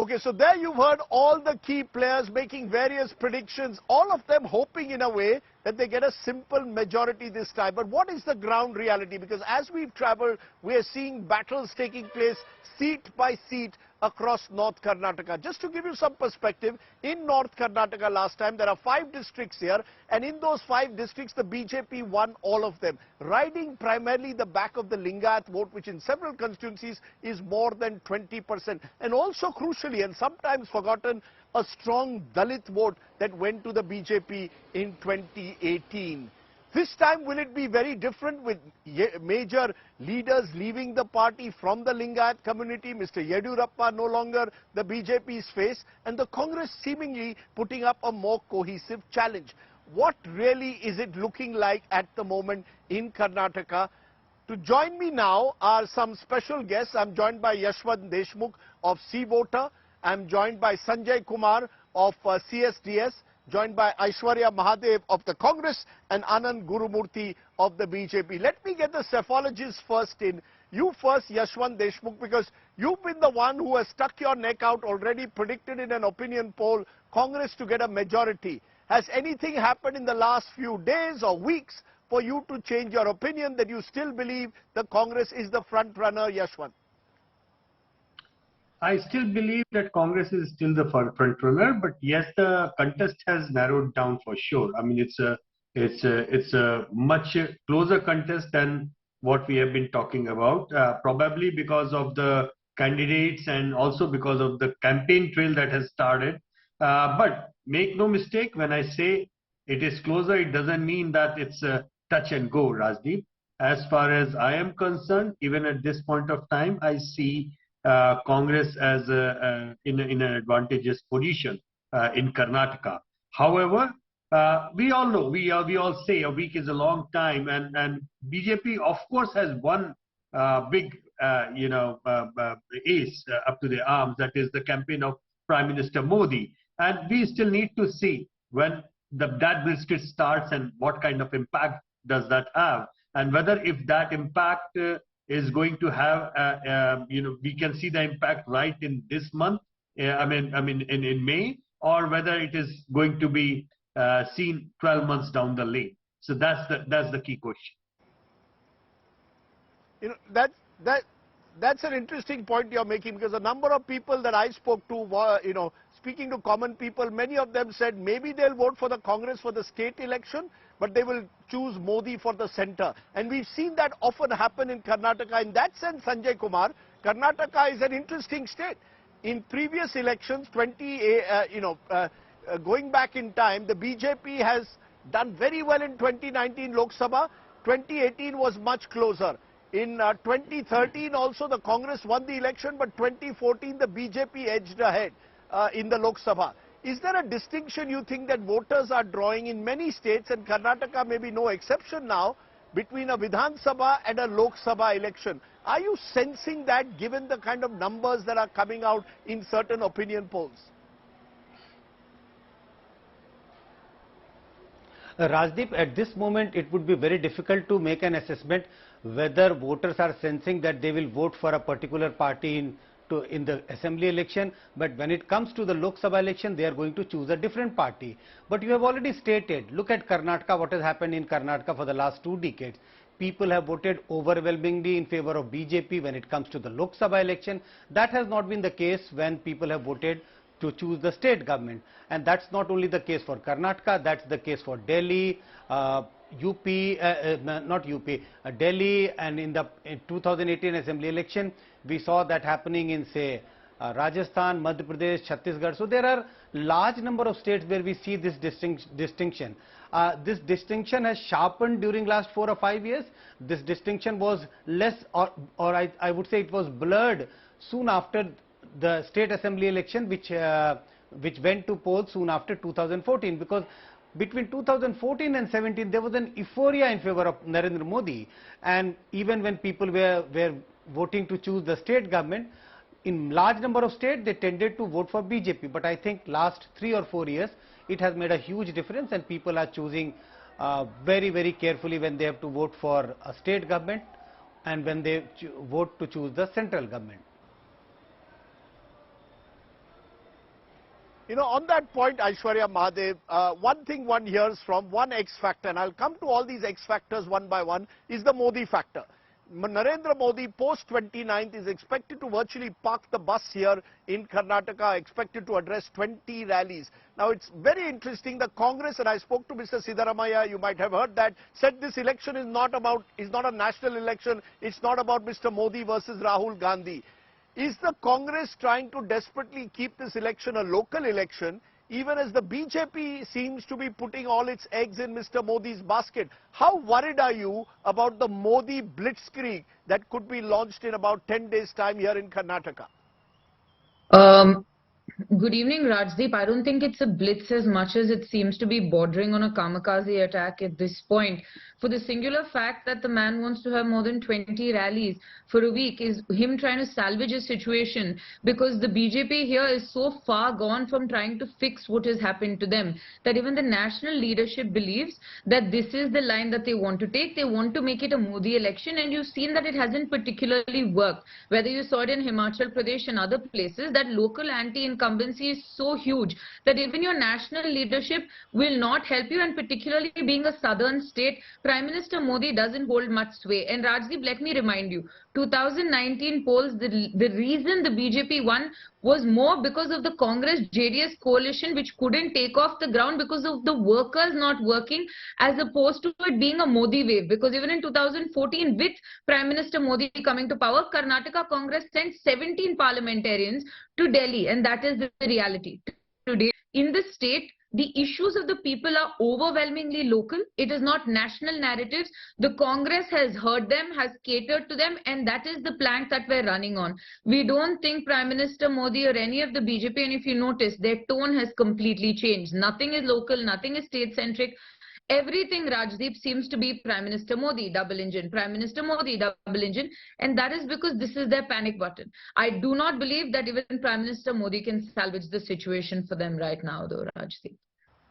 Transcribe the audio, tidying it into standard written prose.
Okay, so there you've heard all the key players making various predictions, all of them hoping in a way that they get a simple majority this time. But what is the ground reality? Because as we've traveled, we are seeing battles taking place seat by seat across North Karnataka. Just to give you some perspective, in North Karnataka last time, there are 5 districts here, and in those 5 districts, the BJP won all of them, riding primarily the back of the Lingayat vote, which in several constituencies is more than 20%. And also crucially, and sometimes forgotten, a strong Dalit vote that went to the BJP in 2018. This time, will it be very different with major leaders leaving the party from the Lingayat community? Mr. Yediyurappa no longer the BJP's face, and the Congress seemingly putting up a more cohesive challenge. What really is it looking like at the moment in Karnataka? To join me now are some special guests. I'm joined by Yashwant Deshmukh of C-Voter. I'm joined by Sanjay Kumar of CSDS. Joined by Aishwarya Mahadev of the Congress and Anand Gurumurthy of the BJP. Let me get the psephologists first in. You first, Yashwant Deshmukh, because you've been the one who has stuck your neck out, already predicted in an opinion poll Congress to get a majority. Has anything happened in the last few days or weeks for you to change your opinion that you still believe the Congress is the front runner, Yashwant? I still believe that Congress is still the front runner, but yes, the contest has narrowed down for sure. I mean, it's a much closer contest than what we have been talking about, probably because of the candidates and also because of the campaign trail that has started. But make no mistake, when I say it is closer, it doesn't mean that it's a touch and go, Rajdeep. As far as I am concerned, even at this point of time, I see Congress as in an advantageous position in Karnataka. However, we all know, we all say a week is a long time, and BJP of course has one big ace up to their arms, that is the campaign of Prime Minister Modi, and we still need to see when that biscuit starts and what kind of impact does that have, and whether if that impact is going to have, we can see the impact right in this month, in May, or whether it is going to be seen 12 months down the lane. So that's the key question. You know, that's an interesting point you're making, because a number of people that I spoke to were, speaking to common people, many of them said maybe they'll vote for the Congress for the state election, but they will choose Modi for the center. And we've seen that often happen in Karnataka. In that sense, Sanjay Kumar, Karnataka is an interesting state. In previous elections, going back in time, the BJP has done very well in 2019 Lok Sabha. 2018 was much closer. In 2013 also the Congress won the election, but 2014 the BJP edged ahead in the Lok Sabha. Is there a distinction you think that voters are drawing in many states, and Karnataka may be no exception now, between a Vidhan Sabha and a Lok Sabha election? Are you sensing that, given the kind of numbers that are coming out in certain opinion polls? Rajdeep, at this moment it would be very difficult to make an assessment whether voters are sensing that they will vote for a particular party in the assembly election, but when it comes to the Lok Sabha election, they are going to choose a different party. But you have already stated, look at Karnataka, what has happened in Karnataka for the last 2 decades. People have voted overwhelmingly in favor of BJP when it comes to the Lok Sabha election. That has not been the case when people have voted to choose the state government. And that's not only the case for Karnataka, that's the case for Delhi, Delhi, and in 2018 assembly election, we saw that happening in, say, Rajasthan, Madhya Pradesh, Chhattisgarh. So there are large number of states where we see this distinction. This distinction has sharpened during last 4 or 5 years. This distinction was less, or I would say it was blurred soon after the state assembly election, which went to polls soon after 2014, because between 2014 and 17 there was an euphoria in favor of Narendra Modi, and even when people were voting to choose the state government, in large number of states they tended to vote for BJP. But I think last 3 or 4 years it has made a huge difference, and people are choosing very, very carefully when they have to vote for a state government and when they vote to choose the central government. You know, on that point, Aishwarya Mahadev, one thing one hears from one X factor, and I'll come to all these X factors one by one, is the Modi factor. Narendra Modi post 29th is expected to virtually park the bus here in Karnataka, expected to address 20 rallies. Now it's very interesting, the Congress, and I spoke to Mr. Siddaramaiah, you might have heard that, said this election is not a national election, it's not about Mr. Modi versus Rahul Gandhi. Is the Congress trying to desperately keep this election a local election, even as the BJP seems to be putting all its eggs in Mr. Modi's basket? How worried are you about the Modi blitzkrieg that could be launched in about 10 days' time here in Karnataka? Good evening, Rajdeep. I don't think it's a blitz as much as it seems to be bordering on a kamikaze attack at this point. For the singular fact that the man wants to have more than 20 rallies for a week is him trying to salvage a situation, because the BJP here is so far gone from trying to fix what has happened to them that even the national leadership believes that this is the line that they want to take. They want to make it a Modi election, and you've seen that it hasn't particularly worked. Whether you saw it in Himachal Pradesh and other places, that local anti-incumbency is so huge that even your national leadership will not help you, and particularly being a southern state, Prime Minister Modi doesn't hold much sway. And Rajdeep, let me remind you, 2019 polls, the reason the BJP won was more because of the Congress-JDS coalition, which couldn't take off the ground because of the workers not working, as opposed to it being a Modi wave. Because even in 2014, with Prime Minister Modi coming to power, Karnataka Congress sent 17 parliamentarians to Delhi, and that is the reality. Today, in the state, the issues of the people are overwhelmingly local. It is not national narratives. The Congress has heard them, has catered to them, and that is the plank that we're running on. We don't think Prime Minister Modi or any of the BJP, and if you notice, their tone has completely changed. Nothing is local, nothing is state-centric. Everything, Rajdeep, seems to be Prime Minister Modi, double engine, Prime Minister Modi, double engine, and that is because this is their panic button. I do not believe that even Prime Minister Modi can salvage the situation for them right now, though, Rajdeep.